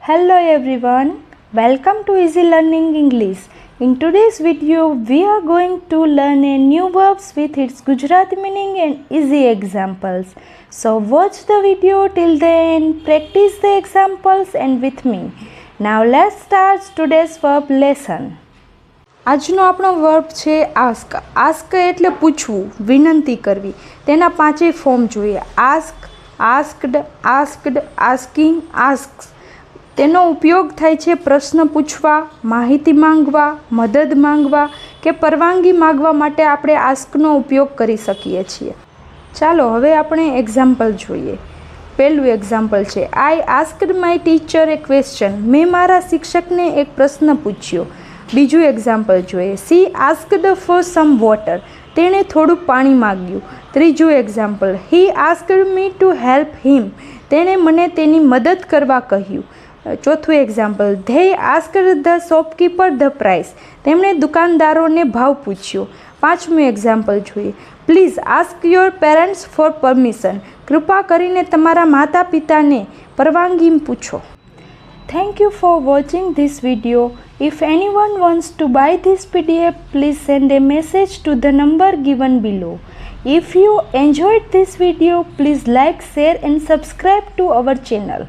Hello everyone, welcome to Easy Learning English. In today's video, we are going to learn a new verbs with its Gujarati meaning and easy examples. So watch the video till the end, practice the examples and with me. Now let's start today's verb lesson. આજનો આપણો verb છે ask. Ask એટલે પૂછવું, વિનંતી કરવી. તેના પાંચેય form જોઈએ. Ask, asked, asked, asking, asks. તેનો ઉપયોગ થાય છે પ્રશ્ન પૂછવા, માહિતી માંગવા, મદદ માંગવા કે પરવાનગી માંગવા માટે આપણે આસ્કનો ઉપયોગ કરી શકીએ છીએ. ચાલો હવે આપણે એક્ઝામ્પલ જોઈએ. પહેલું એક્ઝામ્પલ છે I asked my teacher a question. મેં મારા શિક્ષકને એક પ્રશ્ન પૂછ્યો. બીજું એક્ઝામ્પલ જોઈએ. She asked for some water. તેણે થોડું પાણી માગ્યું. ત્રીજું example he asked me to help him. તેણે મને તેની મદદ કરવા કહ્યું. ચોથું example they asked the shopkeeper the price. તેમણે દુકાનદારોને ભાવ પૂછ્યો. પાંચમું એક્ઝામ્પલ જોઈએ. Please ask your parents for permission. કૃપા કરીને તમારા માતા પિતાને પરવાનગી પૂછો. Thank you for watching this video. If anyone wants to buy this PDF, please send a message to the number given below. If you enjoyed this video, please like, share and subscribe to our channel.